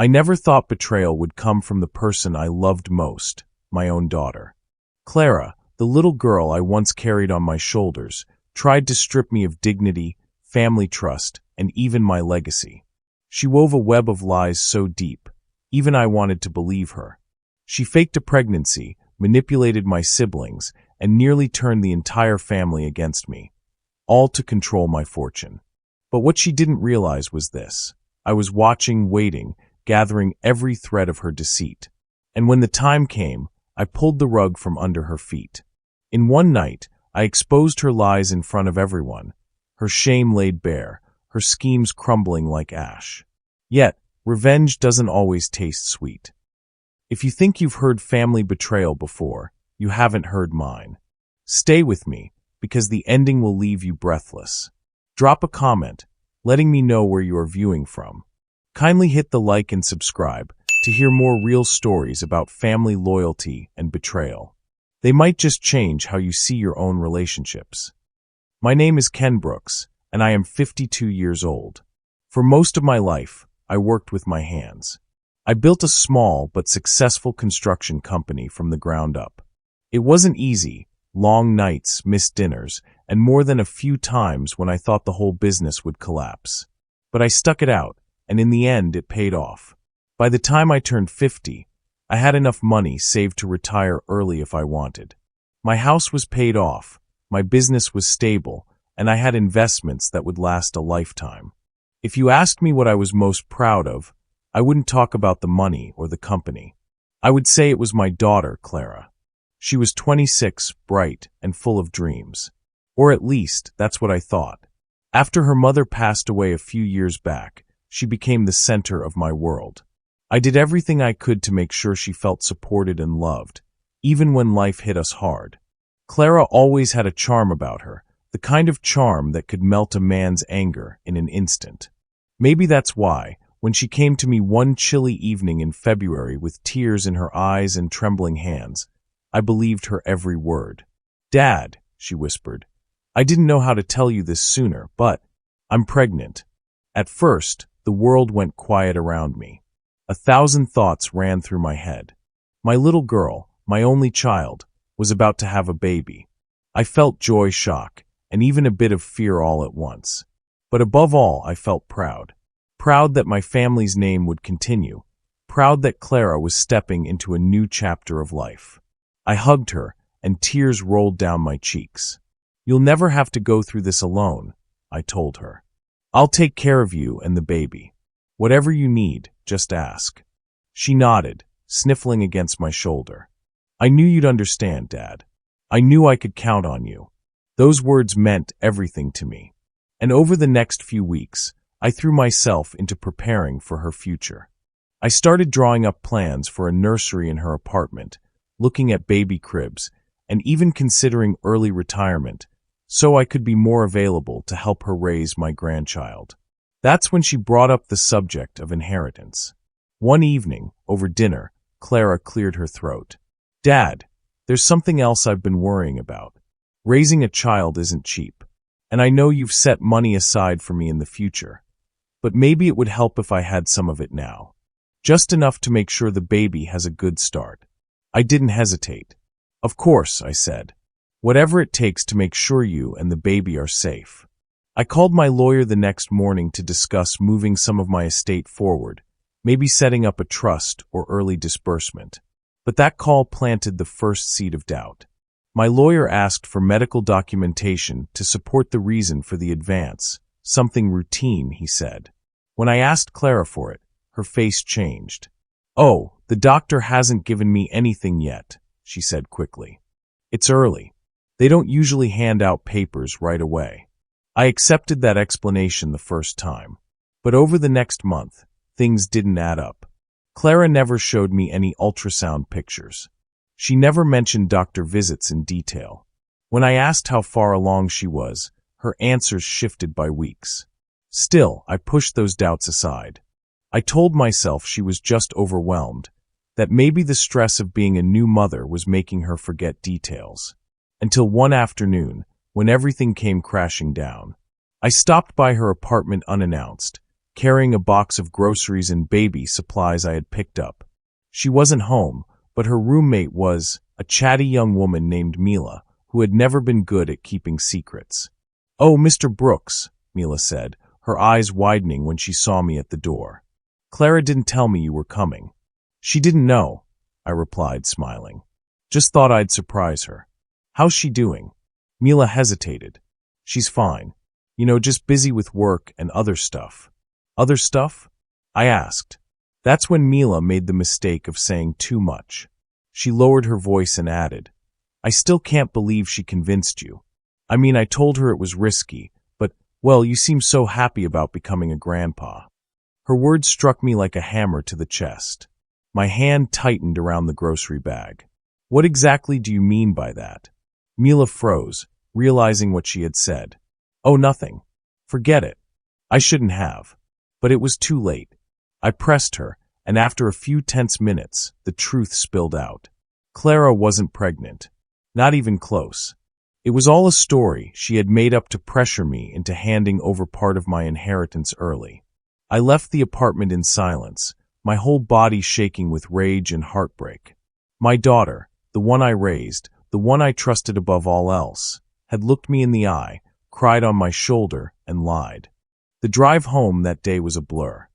I never thought betrayal would come from the person I loved most, my own daughter. Clara, the little girl I once carried on my shoulders, tried to strip me of dignity, family trust, and even my legacy. She wove a web of lies so deep, even I wanted to believe her. She faked a pregnancy, manipulated my siblings, and nearly turned the entire family against me, all to control my fortune. But what she didn't realize was this. I was watching, waiting, gathering every thread of her deceit. And when the time came, I pulled the rug from under her feet. In one night, I exposed her lies in front of everyone, her shame laid bare, her schemes crumbling like ash. Yet, revenge doesn't always taste sweet. If you think you've heard family betrayal before, you haven't heard mine. Stay with me, because the ending will leave you breathless. Drop a comment, letting me know where you are viewing from. Kindly hit the like and subscribe to hear more real stories about family loyalty and betrayal. They might just change how you see your own relationships. My name is Ken Brooks, and I am 52 years old. For most of my life, I worked with my hands. I built a small but successful construction company from the ground up. It wasn't easy, long nights, missed dinners, and more than a few times when I thought the whole business would collapse. But I stuck it out, and in the end it paid off. By the time I turned 50, I had enough money saved to retire early if I wanted. My house was paid off, my business was stable, and I had investments that would last a lifetime. If you asked me what I was most proud of, I wouldn't talk about the money or the company. I would say it was my daughter, Clara. She was 26, bright, and full of dreams. Or at least, that's what I thought. After her mother passed away a few years back, she became the center of my world. I did everything I could to make sure she felt supported and loved, even when life hit us hard. Clara always had a charm about her, the kind of charm that could melt a man's anger in an instant. Maybe that's why, when she came to me one chilly evening in February with tears in her eyes and trembling hands, I believed her every word. "Dad," she whispered, "I didn't know how to tell you this sooner, but I'm pregnant." At first, the world went quiet around me. 1,000 thoughts ran through my head. My little girl, my only child, was about to have a baby. I felt joy, shock, and even a bit of fear all at once. But above all, I felt proud. Proud that my family's name would continue. Proud that Clara was stepping into a new chapter of life. I hugged her, and tears rolled down my cheeks. "You'll never have to go through this alone," I told her. "I'll take care of you and the baby. Whatever you need, just ask." She nodded, sniffling against my shoulder. "I knew you'd understand, Dad. I knew I could count on you." Those words meant everything to me. And over the next few weeks, I threw myself into preparing for her future. I started drawing up plans for a nursery in her apartment, looking at baby cribs, and even considering early retirement, so I could be more available to help her raise my grandchild. That's when she brought up the subject of inheritance. One evening, over dinner, Clara cleared her throat. "Dad, there's something else I've been worrying about. Raising a child isn't cheap, and I know you've set money aside for me in the future, but maybe it would help if I had some of it now. Just enough to make sure the baby has a good start." I didn't hesitate. "Of course," I said. "Whatever it takes to make sure you and the baby are safe." I called my lawyer the next morning to discuss moving some of my estate forward, maybe setting up a trust or early disbursement. But that call planted the first seed of doubt. My lawyer asked for medical documentation to support the reason for the advance, something routine, he said. When I asked Clara for it, her face changed. "Oh, the doctor hasn't given me anything yet," she said quickly. "It's early. They don't usually hand out papers right away." I accepted that explanation the first time. But over the next month, things didn't add up. Clara never showed me any ultrasound pictures. She never mentioned doctor visits in detail. When I asked how far along she was, her answers shifted by weeks. Still, I pushed those doubts aside. I told myself she was just overwhelmed, that maybe the stress of being a new mother was making her forget details. Until one afternoon, when everything came crashing down. I stopped by her apartment unannounced, carrying a box of groceries and baby supplies I had picked up. She wasn't home, but her roommate was a chatty young woman named Mila, who had never been good at keeping secrets. "Oh, Mr. Brooks," Mila said, her eyes widening when she saw me at the door. "Clara didn't tell me you were coming." "She didn't know," I replied, smiling. "Just thought I'd surprise her." "How's she doing?" Mila hesitated. "She's fine. Just busy with work and other stuff." "Other stuff?" I asked. That's when Mila made the mistake of saying too much. She lowered her voice and added, "I still can't believe she convinced you. I mean, I told her it was risky, but, well, you seem so happy about becoming a grandpa." Her words struck me like a hammer to the chest. My hand tightened around the grocery bag. "What exactly do you mean by that?" Mila froze, realizing what she had said. "Oh, nothing. Forget it. I shouldn't have." But it was too late. I pressed her, and after a few tense minutes, the truth spilled out. Clara wasn't pregnant. Not even close. It was all a story she had made up to pressure me into handing over part of my inheritance early. I left the apartment in silence, my whole body shaking with rage and heartbreak. My daughter, the one I raised, the one I trusted above all else, had looked me in the eye, cried on my shoulder, and lied. The drive home that day was a blur.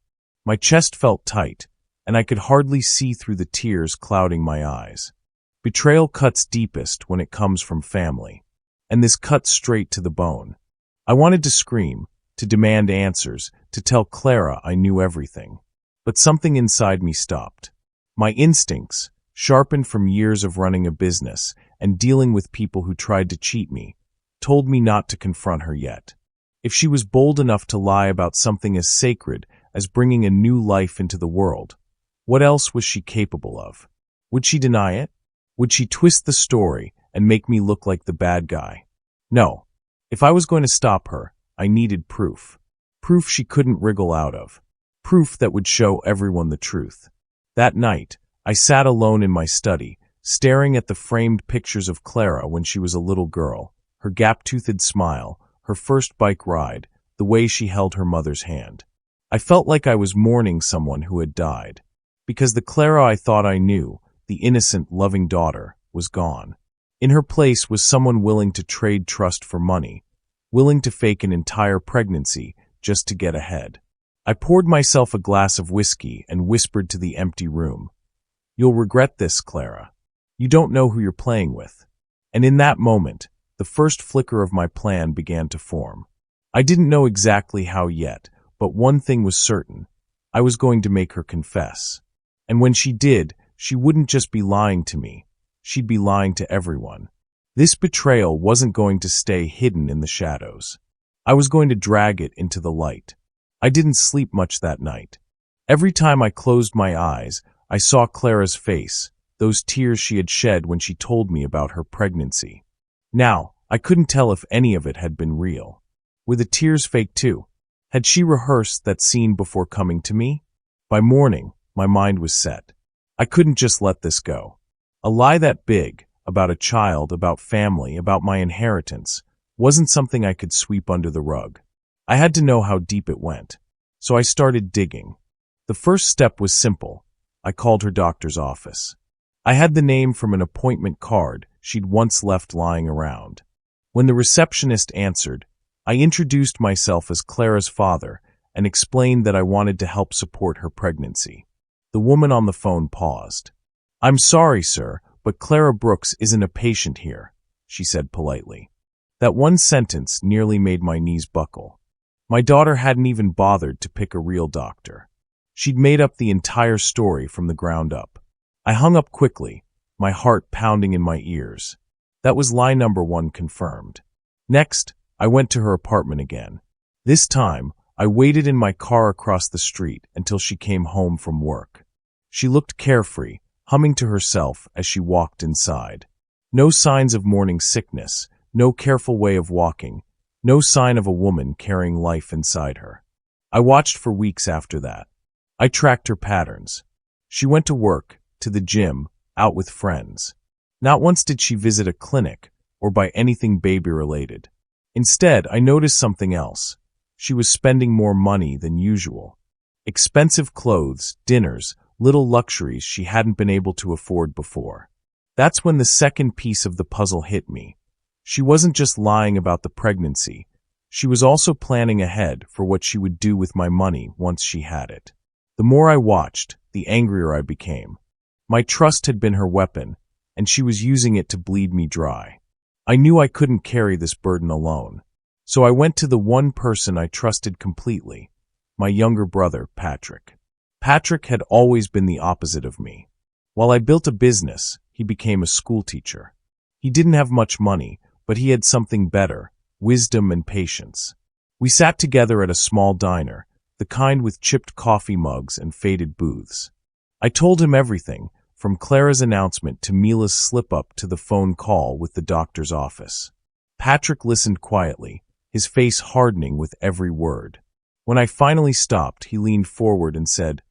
My chest felt tight, and I could hardly see through the tears clouding my eyes. Betrayal cuts deepest when it comes from family, and this cut straight to the bone. I wanted to scream, to demand answers, to tell Clara I knew everything. But something inside me stopped. My instincts, sharpened from years of running a business and dealing with people who tried to cheat me, told me not to confront her yet. If she was bold enough to lie about something as sacred as bringing a new life into the world, what else was she capable of? Would she deny it? Would she twist the story and make me look like the bad guy? No. If I was going to stop her, I needed proof. Proof she couldn't wriggle out of. Proof that would show everyone the truth. That night, I sat alone in my study, staring at the framed pictures of Clara when she was a little girl, her gap-toothed smile, her first bike ride, the way she held her mother's hand. I felt like I was mourning someone who had died. Because the Clara I thought I knew, the innocent, loving daughter, was gone. In her place was someone willing to trade trust for money, willing to fake an entire pregnancy just to get ahead. I poured myself a glass of whiskey and whispered to the empty room, "You'll regret this, Clara. You don't know who you're playing with." And in that moment, the first flicker of my plan began to form. I didn't know exactly how yet, but one thing was certain. I was going to make her confess. And when she did, she wouldn't just be lying to me. She'd be lying to everyone. This betrayal wasn't going to stay hidden in the shadows. I was going to drag it into the light. I didn't sleep much that night. Every time I closed my eyes, I saw Clara's face, those tears she had shed when she told me about her pregnancy. Now, I couldn't tell if any of it had been real. Were the tears fake too? Had she rehearsed that scene before coming to me? By morning, my mind was set. I couldn't just let this go. A lie that big, about a child, about family, about my inheritance, wasn't something I could sweep under the rug. I had to know how deep it went. So I started digging. The first step was simple. I called her doctor's office. I had the name from an appointment card she'd once left lying around. When the receptionist answered, I introduced myself as Clara's father and explained that I wanted to help support her pregnancy. The woman on the phone paused. "I'm sorry, sir, but Clara Brooks isn't a patient here," she said politely. That one sentence nearly made my knees buckle. My daughter hadn't even bothered to pick a real doctor. She'd made up the entire story from the ground up. I hung up quickly, my heart pounding in my ears. That was lie number 1 confirmed. Next, I went to her apartment again. This time, I waited in my car across the street until she came home from work. She looked carefree, humming to herself as she walked inside. No signs of morning sickness, no careful way of walking, no sign of a woman carrying life inside her. I watched for weeks after that. I tracked her patterns. She went to work, to the gym, out with friends. Not once did she visit a clinic or buy anything baby-related. Instead, I noticed something else. She was spending more money than usual. Expensive clothes, dinners, little luxuries she hadn't been able to afford before. That's when the second piece of the puzzle hit me. She wasn't just lying about the pregnancy. She was also planning ahead for what she would do with my money once she had it. The more I watched, the angrier I became. My trust had been her weapon, and she was using it to bleed me dry. I knew I couldn't carry this burden alone. So I went to the one person I trusted completely, my younger brother, Patrick. Patrick had always been the opposite of me. While I built a business, he became a schoolteacher. He didn't have much money, but he had something better: wisdom and patience. We sat together at a small diner, the kind with chipped coffee mugs and faded booths. I told him everything, from Clara's announcement to Mila's slip-up to the phone call with the doctor's office. Patrick listened quietly, his face hardening with every word. When I finally stopped, he leaned forward and said,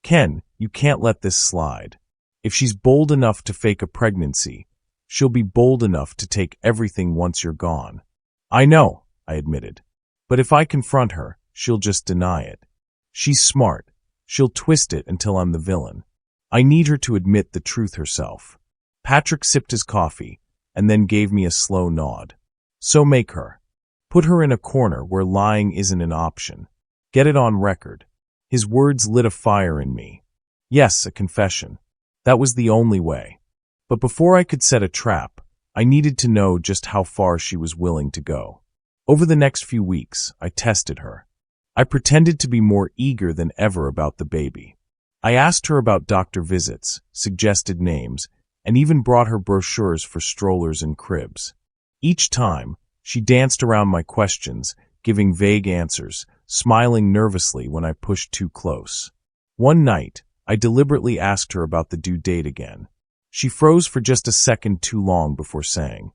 "Ken, you can't let this slide. If she's bold enough to fake a pregnancy, she'll be bold enough to take everything once you're gone." "I know," I admitted. "But if I confront her, she'll just deny it. She's smart. She'll twist it until I'm the villain. I need her to admit the truth herself." Patrick sipped his coffee and then gave me a slow nod. "So make her. Put her in a corner where lying isn't an option. Get it on record." His words lit a fire in me. Yes, a confession. That was the only way. But before I could set a trap, I needed to know just how far she was willing to go. Over the next few weeks, I tested her. I pretended to be more eager than ever about the baby. I asked her about doctor visits, suggested names, and even brought her brochures for strollers and cribs. Each time, she danced around my questions, giving vague answers, smiling nervously when I pushed too close. One night, I deliberately asked her about the due date again. She froze for just a second too long before saying,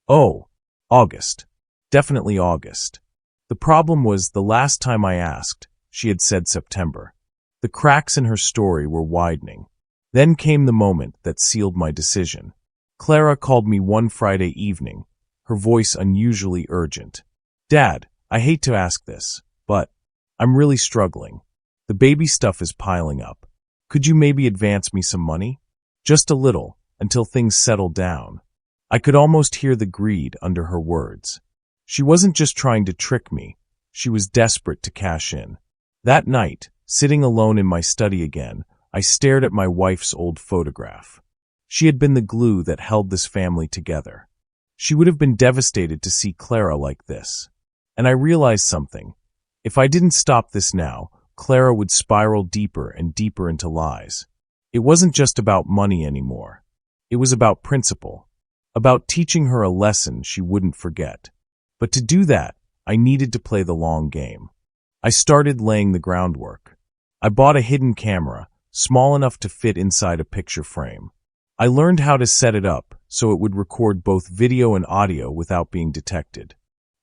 "Oh, August. Definitely August." The problem was, the last time I asked, she had said September. The cracks in her story were widening. Then came the moment that sealed my decision. Clara called me one Friday evening, her voice unusually urgent. "Dad, I hate to ask this, but I'm really struggling. The baby stuff is piling up. Could you maybe advance me some money? Just a little, until things settle down." I could almost hear the greed under her words. She wasn't just trying to trick me. She was desperate to cash in. That night, sitting alone in my study again, I stared at my wife's old photograph. She had been the glue that held this family together. She would have been devastated to see Clara like this. And I realized something. If I didn't stop this now, Clara would spiral deeper and deeper into lies. It wasn't just about money anymore. It was about principle, about teaching her a lesson she wouldn't forget. But to do that, I needed to play the long game. I started laying the groundwork. I bought a hidden camera, small enough to fit inside a picture frame. I learned how to set it up so it would record both video and audio without being detected.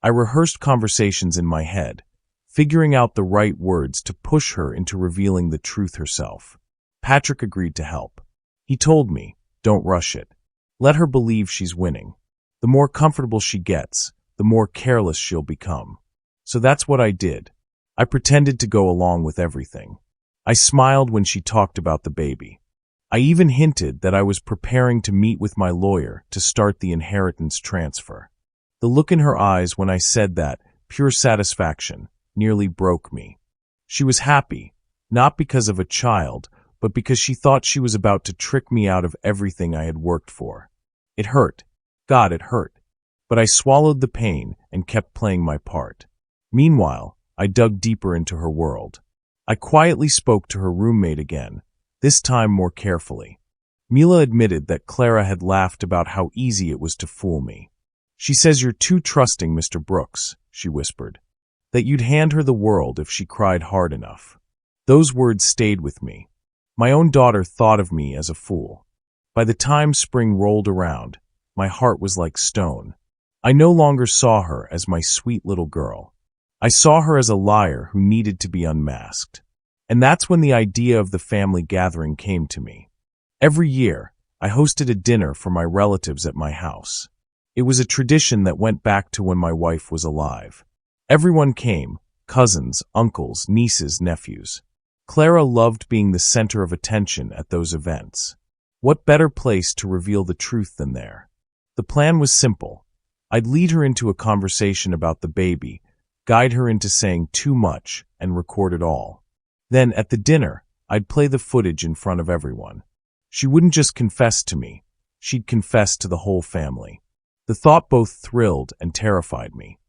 I rehearsed conversations in my head, figuring out the right words to push her into revealing the truth herself. Patrick agreed to help. He told me, "Don't rush it. Let her believe she's winning. The more comfortable she gets, the more careless she'll become." So that's what I did. I pretended to go along with everything. I smiled when she talked about the baby. I even hinted that I was preparing to meet with my lawyer to start the inheritance transfer. The look in her eyes when I said that, pure satisfaction, nearly broke me. She was happy, not because of a child, but because she thought she was about to trick me out of everything I had worked for. It hurt. God, it hurt. But I swallowed the pain and kept playing my part. Meanwhile, I dug deeper into her world. I quietly spoke to her roommate again, this time more carefully. Mila admitted that Clara had laughed about how easy it was to fool me. "She says you're too trusting, Mr. Brooks," she whispered. "That you'd hand her the world if she cried hard enough." Those words stayed with me. My own daughter thought of me as a fool. By the time spring rolled around, my heart was like stone. I no longer saw her as my sweet little girl. I saw her as a liar who needed to be unmasked. And that's when the idea of the family gathering came to me. Every year, I hosted a dinner for my relatives at my house. It was a tradition that went back to when my wife was alive. Everyone came, cousins, uncles, nieces, nephews. Clara loved being the center of attention at those events. What better place to reveal the truth than there? The plan was simple. I'd lead her into a conversation about the baby, guide her into saying too much, and record it all. Then, at the dinner, I'd play the footage in front of everyone. She wouldn't just confess to me, she'd confess to the whole family. The thought both thrilled and terrified me.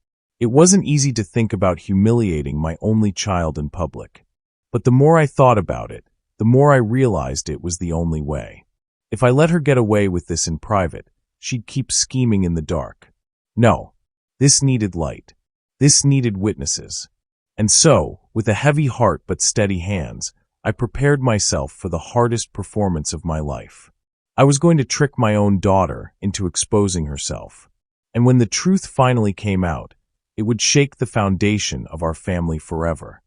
It wasn't easy to think about humiliating my only child in public. But the more I thought about it, the more I realized it was the only way. If I let her get away with this in private, she'd keep scheming in the dark. No, this needed light. This needed witnesses. And so, with a heavy heart but steady hands, I prepared myself for the hardest performance of my life. I was going to trick my own daughter into exposing herself. And when the truth finally came out, it would shake the foundation of our family forever.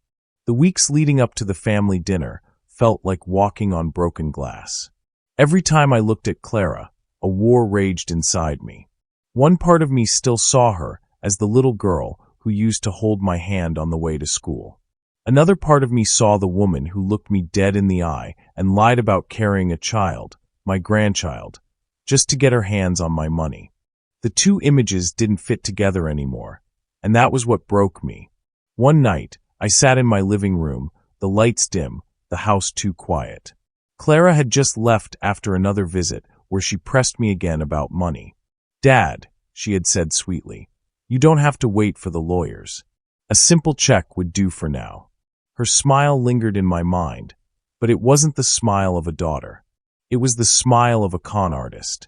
The weeks leading up to the family dinner felt like walking on broken glass. Every time I looked at Clara, a war raged inside me. One part of me still saw her as the little girl who used to hold my hand on the way to school. Another part of me saw the woman who looked me dead in the eye and lied about carrying a child, my grandchild, just to get her hands on my money. The two images didn't fit together anymore, and that was what broke me. One night, I sat in my living room, the lights dim, the house too quiet. Clara had just left after another visit where she pressed me again about money. "Dad," she had said sweetly, "you don't have to wait for the lawyers. A simple check would do for now." Her smile lingered in my mind, but it wasn't the smile of a daughter. It was the smile of a con artist.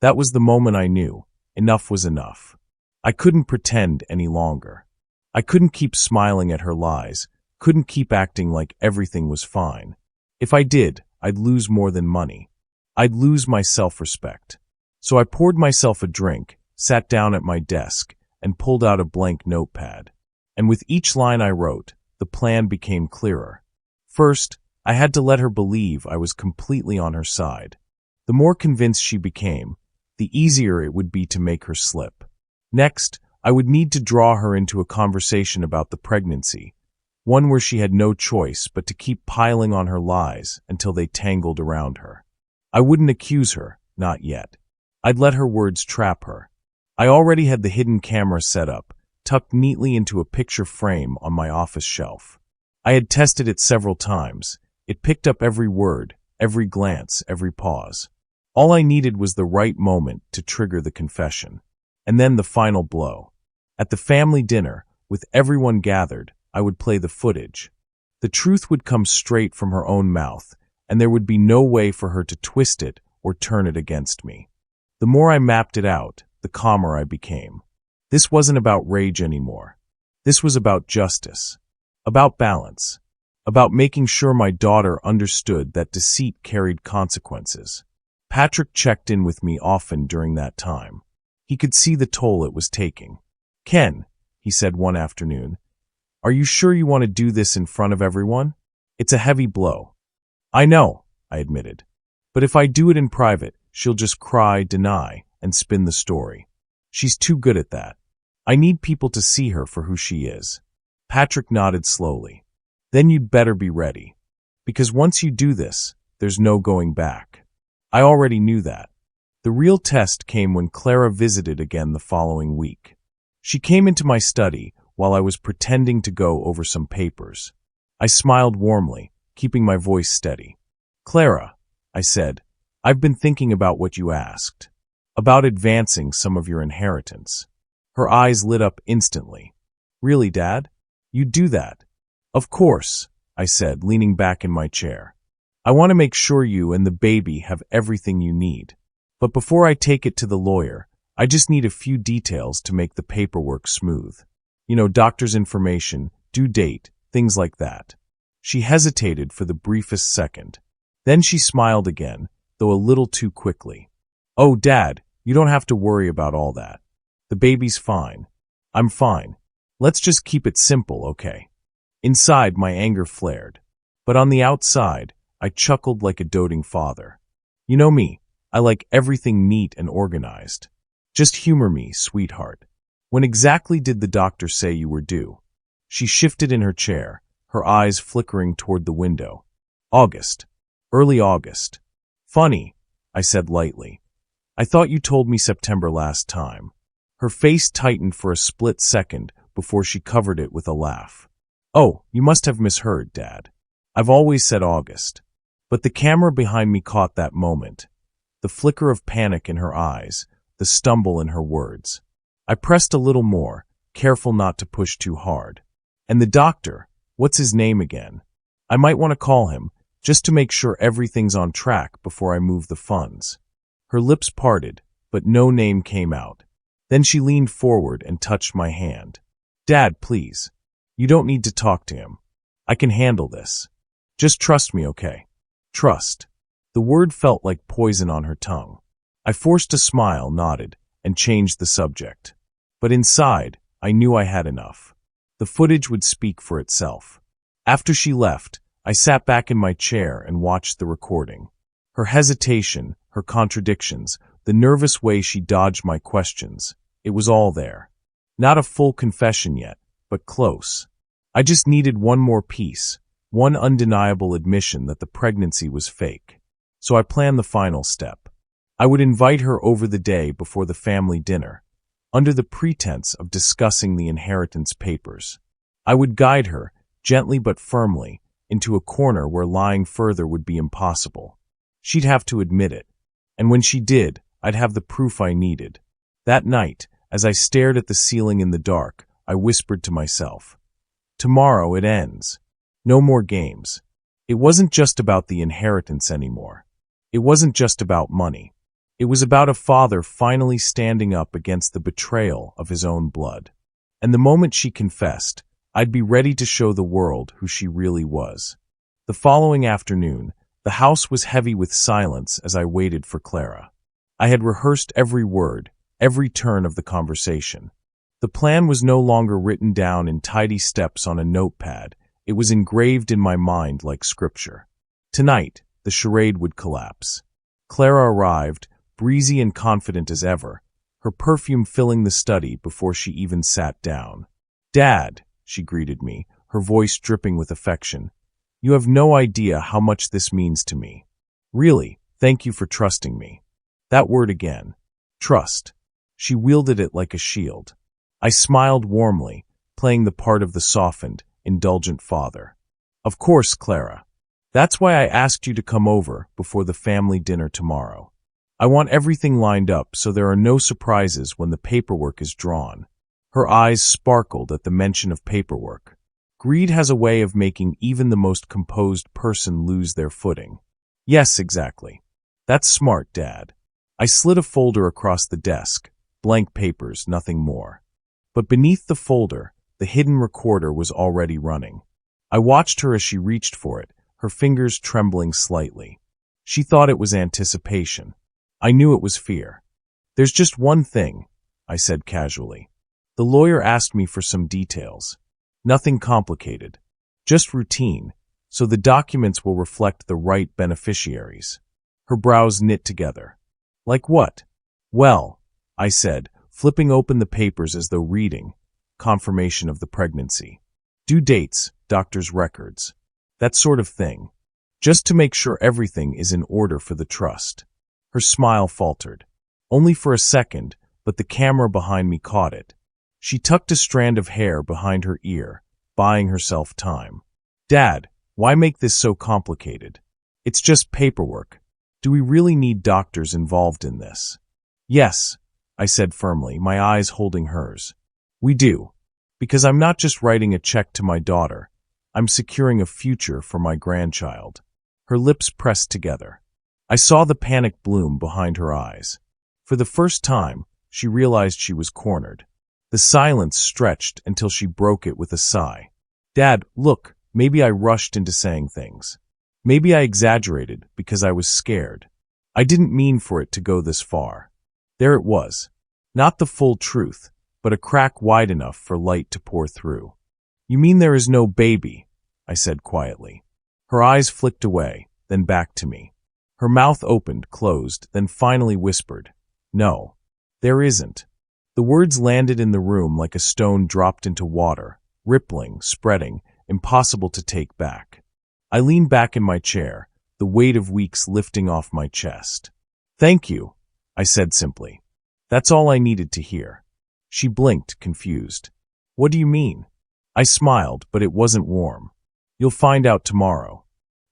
That was the moment I knew enough was enough. I couldn't pretend any longer. I couldn't keep smiling at her lies, couldn't keep acting like everything was fine. If I did, I'd lose more than money. I'd lose my self-respect. So I poured myself a drink, sat down at my desk, and pulled out a blank notepad. And with each line I wrote, the plan became clearer. First, I had to let her believe I was completely on her side. The more convinced she became, the easier it would be to make her slip. Next, I would need to draw her into a conversation about the pregnancy, one where she had no choice but to keep piling on her lies until they tangled around her. I wouldn't accuse her, not yet. I'd let her words trap her. I already had the hidden camera set up, tucked neatly into a picture frame on my office shelf. I had tested it several times. It picked up every word, every glance, every pause. All I needed was the right moment to trigger the confession. And then the final blow. At the family dinner, with everyone gathered, I would play the footage. The truth would come straight from her own mouth, and there would be no way for her to twist it or turn it against me. The more I mapped it out, the calmer I became. This wasn't about rage anymore. This was about justice, about balance, about making sure my daughter understood that deceit carried consequences. Patrick checked in with me often during that time. He could see the toll it was taking. "Ken," he said one afternoon, "are you sure you want to do this in front of everyone? It's a heavy blow." "I know," I admitted. "But if I do it in private, she'll just cry, deny, and spin the story. She's too good at that. I need people to see her for who she is." Patrick nodded slowly. "Then you'd better be ready. Because once you do this, there's no going back." I already knew that. The real test came when Clara visited again the following week. She came into my study while I was pretending to go over some papers. I smiled warmly, keeping my voice steady. "Clara," I said, "I've been thinking about what you asked. About advancing some of your inheritance." Her eyes lit up instantly. "Really, Dad? You'd do that?" "Of course," I said, leaning back in my chair. "I want to make sure you and the baby have everything you need. But before I take it to the lawyer, I just need a few details to make the paperwork smooth. You know, doctor's information, due date, things like that." She hesitated for the briefest second. Then she smiled again, though a little too quickly. "Oh, Dad, you don't have to worry about all that. The baby's fine. I'm fine. Let's just keep it simple, okay?" Inside, my anger flared. But on the outside, I chuckled like a doting father. You know me, I like everything neat and organized. "Just humor me, sweetheart. When exactly did the doctor say you were due?" She shifted in her chair, her eyes flickering toward the window. August. Early August. Funny, I said lightly. I thought you told me September last time. Her face tightened for a split second before she covered it with a laugh. Oh, you must have misheard, Dad. I've always said August. But the camera behind me caught that moment. The flicker of panic in her eyes, the stumble in her words. I pressed a little more, careful not to push too hard. And the doctor, what's his name again? I might want to call him, just to make sure everything's on track before I move the funds. Her lips parted, but no name came out. Then she leaned forward and touched my hand. Dad, please. You don't need to talk to him. I can handle this. Just trust me, okay? Trust. The word felt like poison on her tongue. I forced a smile, nodded, and changed the subject. But inside, I knew I had enough. The footage would speak for itself. After she left, I sat back in my chair and watched the recording. Her hesitation, her contradictions, the nervous way she dodged my questions. It was all there. Not a full confession yet, but close. I just needed one more piece, one undeniable admission that the pregnancy was fake. So I planned the final step. I would invite her over the day before the family dinner, under the pretense of discussing the inheritance papers. I would guide her, gently but firmly, into a corner where lying further would be impossible. She'd have to admit it. And when she did, I'd have the proof I needed. That night, as I stared at the ceiling in the dark, I whispered to myself, tomorrow it ends. No more games. It wasn't just about the inheritance anymore. It wasn't just about money. It was about a father finally standing up against the betrayal of his own blood. And the moment she confessed, I'd be ready to show the world who she really was. The following afternoon, the house was heavy with silence as I waited for Clara. I had rehearsed every word, every turn of the conversation. The plan was no longer written down in tidy steps on a notepad. It was engraved in my mind like scripture. Tonight, the charade would collapse. Clara arrived, breezy and confident as ever, her perfume filling the study before she even sat down. Dad, she greeted me, her voice dripping with affection. You have no idea how much this means to me. Really, thank you for trusting me. That word again. Trust. She wielded it like a shield. I smiled warmly, playing the part of the softened, indulgent father. Of course, Clara. That's why I asked you to come over before the family dinner tomorrow. I want everything lined up so there are no surprises when the paperwork is drawn. Her eyes sparkled at the mention of paperwork. Greed has a way of making even the most composed person lose their footing. Yes, exactly. That's smart, Dad. I slid a folder across the desk, blank papers, nothing more. But beneath the folder, the hidden recorder was already running. I watched her as she reached for it, her fingers trembling slightly. She thought it was anticipation. I knew it was fear. There's just one thing, I said casually. The lawyer asked me for some details. Nothing complicated. Just routine, so the documents will reflect the right beneficiaries. Her brows knit together. Like what? Well, I said, flipping open the papers as though reading. Confirmation of the pregnancy. Due dates, doctor's records. That sort of thing. Just to make sure everything is in order for the trust. Her smile faltered. Only for a second, but the camera behind me caught it. She tucked a strand of hair behind her ear, buying herself time. Dad, why make this so complicated? It's just paperwork. Do we really need doctors involved in this? Yes, I said firmly, my eyes holding hers. We do. Because I'm not just writing a check to my daughter. I'm securing a future for my grandchild. Her lips pressed together. I saw the panic bloom behind her eyes. For the first time, she realized she was cornered. The silence stretched until she broke it with a sigh. Dad, look, maybe I rushed into saying things. Maybe I exaggerated because I was scared. I didn't mean for it to go this far. There it was. Not the full truth, but a crack wide enough for light to pour through. You mean there is no baby? I said quietly. Her eyes flicked away, then back to me. Her mouth opened, closed, then finally whispered, No, there isn't. The words landed in the room like a stone dropped into water, rippling, spreading, impossible to take back. I leaned back in my chair, the weight of weeks lifting off my chest. "Thank you," I said simply. "That's all I needed to hear." She blinked, confused. "What do you mean?" I smiled, but it wasn't warm. "You'll find out tomorrow."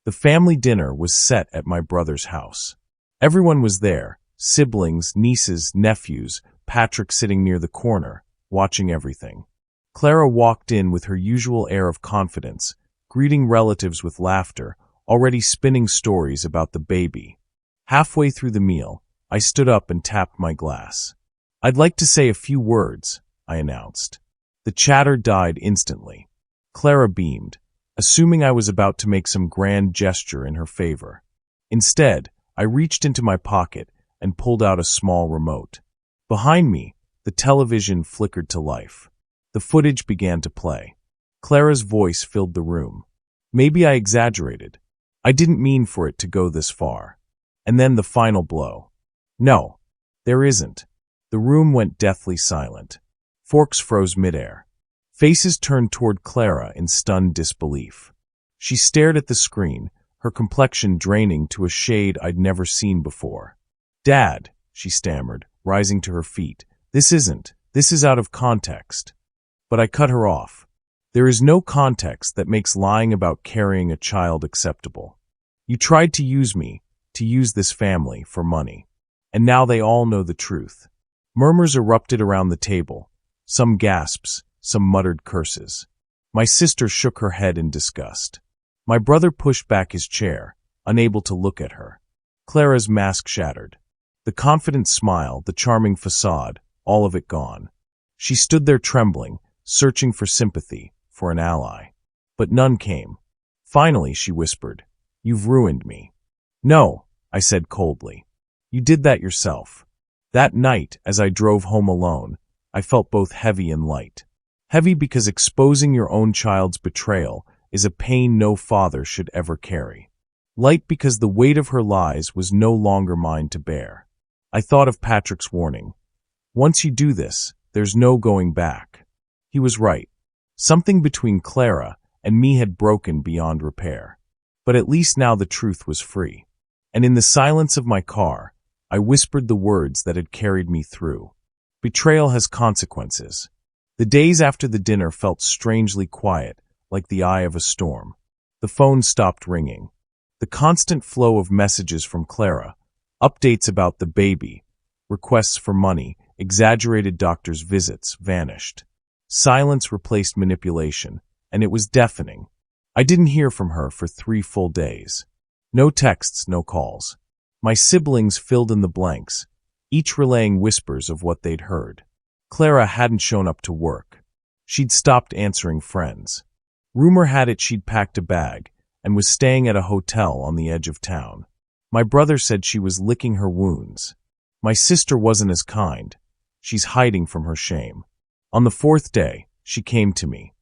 The family dinner was set at my brother's house. Everyone was there, siblings, nieces, nephews, Patrick sitting near the corner, watching everything. Clara walked in with her usual air of confidence, greeting relatives with laughter, already spinning stories about the baby. Halfway through the meal, I stood up and tapped my glass. "I'd like to say a few words," I announced. The chatter died instantly. Clara beamed, assuming I was about to make some grand gesture in her favor. Instead, I reached into my pocket and pulled out a small remote. Behind me, the television flickered to life. The footage began to play. Clara's voice filled the room. Maybe I exaggerated. I didn't mean for it to go this far. And then the final blow. "No, there isn't." The room went deathly silent. Forks froze midair. Faces turned toward Clara in stunned disbelief. She stared at the screen, her complexion draining to a shade I'd never seen before. "Dad," she stammered, rising to her feet, This is out of context." But I cut her off. There is no context that makes lying about carrying a child acceptable. You tried to use me, to use this family, for money. And now they all know the truth. Murmurs erupted around the table, some gasps, some muttered curses. My sister shook her head in disgust. My brother pushed back his chair, unable to look at her. Clara's mask shattered. The confident smile, the charming facade, all of it gone. She stood there trembling, searching for sympathy, for an ally. But none came. Finally, she whispered, "You've ruined me." "No," I said coldly. "You did that yourself." That night, as I drove home alone, I felt both heavy and light. Heavy because exposing your own child's betrayal is a pain no father should ever carry. Light because the weight of her lies was no longer mine to bear. I thought of Patrick's warning. Once you do this, there's no going back. He was right. Something between Clara and me had broken beyond repair. But at least now the truth was free. And in the silence of my car, I whispered the words that had carried me through. Betrayal has consequences. The days after the dinner felt strangely quiet, like the eye of a storm. The phone stopped ringing. The constant flow of messages from Clara, updates about the baby, requests for money, exaggerated doctor's visits, vanished. Silence replaced manipulation, and it was deafening. I didn't hear from her for 3 full days. No texts, no calls. My siblings filled in the blanks, each relaying whispers of what they'd heard. Clara hadn't shown up to work. She'd stopped answering friends. Rumor had it she'd packed a bag and was staying at a hotel on the edge of town. My brother said she was licking her wounds. My sister wasn't as kind. She's hiding from her shame. On the 4th day, she came to me.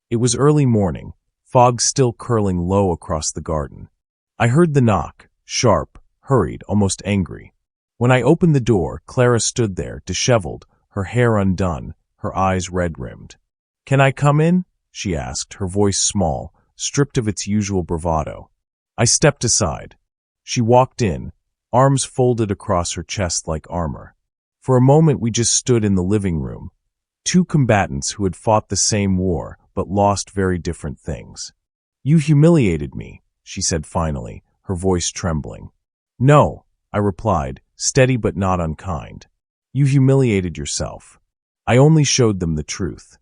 It was early morning, fog still curling low across the garden. I heard the knock, sharp, hurried, almost angry. When I opened the door, Clara stood there, disheveled, her hair undone, her eyes red-rimmed. "Can I come in?" she asked, her voice small, stripped of its usual bravado. I stepped aside. She walked in, arms folded across her chest like armor. For a moment we just stood in the living room, 2 combatants who had fought the same war but lost very different things. "You humiliated me," she said finally, her voice trembling. "No," I replied, steady but not unkind. "You humiliated yourself. I only showed them the truth."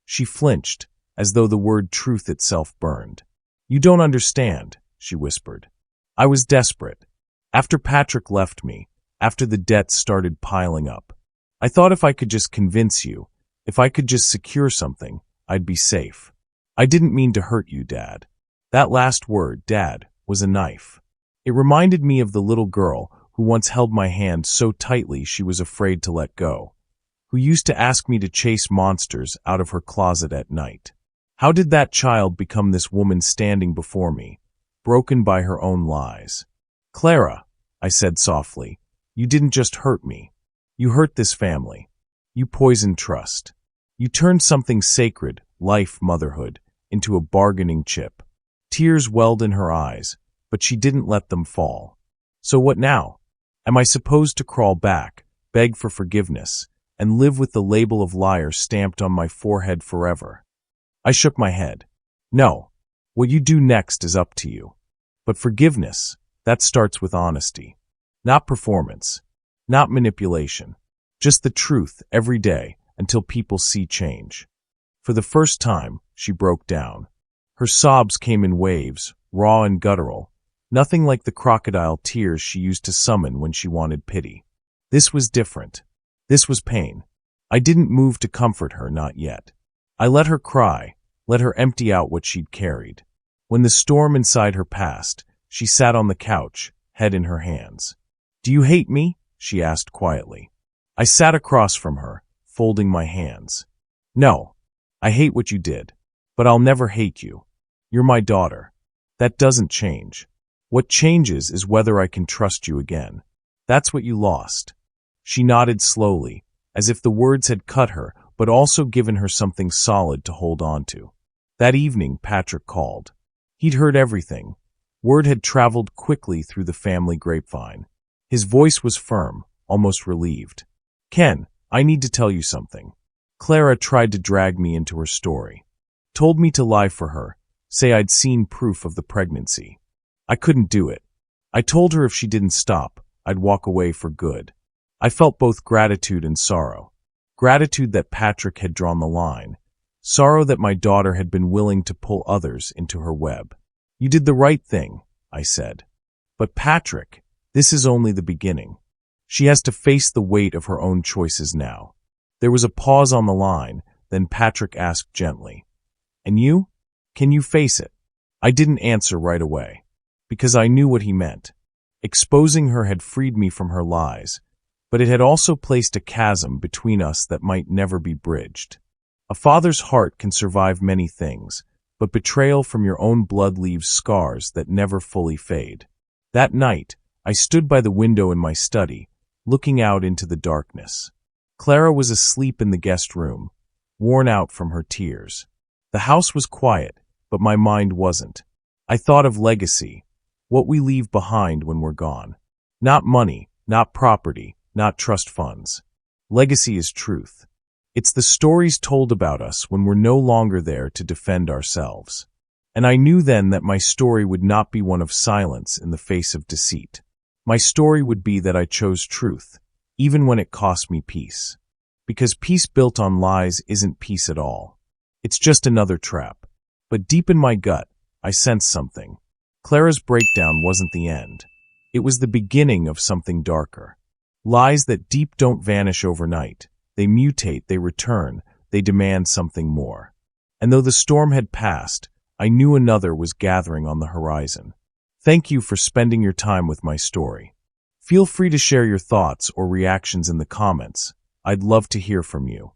She flinched, as though the word truth itself burned. "You don't understand," she whispered. I was desperate. After Patrick left me, after the debts started piling up, I thought if I could just convince you, if I could just secure something, I'd be safe. "I didn't mean to hurt you, Dad." That last word, Dad, was a knife. It reminded me of the little girl who once held my hand so tightly she was afraid to let go, who used to ask me to chase monsters out of her closet at night. How did that child become this woman standing before me, broken by her own lies? "Clara," I said softly, "you didn't just hurt me. You hurt this family. You poisoned trust. You turned something sacred, life, motherhood, into a bargaining chip. Tears welled in her eyes, but she didn't let them fall. So what now? Am I supposed to crawl back, beg for forgiveness, and live with the label of liar stamped on my forehead forever? I shook my head. No. What you do next is up to you. But forgiveness, that starts with honesty. Not performance. Not manipulation. Just the truth every day until people see change. For the first time, she broke down. Her sobs came in waves, raw and guttural, nothing like the crocodile tears she used to summon when she wanted pity. This was different. This was pain. I didn't move to comfort her, not yet. I let her cry, let her empty out what she'd carried. When the storm inside her passed, she sat on the couch, head in her hands. "Do you hate me?" she asked quietly. I sat across from her, folding my hands. "No, I hate what you did, but I'll never hate you. You're my daughter. That doesn't change. What changes is whether I can trust you again. That's what you lost." She nodded slowly, as if the words had cut her, but also given her something solid to hold on to. That evening, Patrick called. He'd heard everything. Word had traveled quickly through the family grapevine. His voice was firm, almost relieved. "Ken, I need to tell you something. Clara tried to drag me into her story. Told me to lie for her, say I'd seen proof of the pregnancy. I couldn't do it. I told her if she didn't stop, I'd walk away for good. I felt both gratitude and sorrow. Gratitude that Patrick had drawn the line. Sorrow that my daughter had been willing to pull others into her web. You did the right thing, I said. But Patrick, this is only the beginning. She has to face the weight of her own choices now. There was a pause on the line, then Patrick asked gently, "And you? Can you face it?" I didn't answer right away, because I knew what he meant. Exposing her had freed me from her lies, but it had also placed a chasm between us that might never be bridged. A father's heart can survive many things, but betrayal from your own blood leaves scars that never fully fade. That night, I stood by the window in my study, looking out into the darkness. Clara was asleep in the guest room, worn out from her tears. The house was quiet, but my mind wasn't. I thought of legacy, what we leave behind when we're gone. Not money, not property, not trust funds. Legacy is truth. It's the stories told about us when we're no longer there to defend ourselves. And I knew then that my story would not be one of silence in the face of deceit. My story would be that I chose truth, even when it cost me peace. Because peace built on lies isn't peace at all. It's just another trap. But deep in my gut, I sensed something. Clara's breakdown wasn't the end. It was the beginning of something darker. Lies that deep don't vanish overnight. They mutate, they return, they demand something more. And though the storm had passed, I knew another was gathering on the horizon. Thank you for spending your time with my story. Feel free to share your thoughts or reactions in the comments. I'd love to hear from you.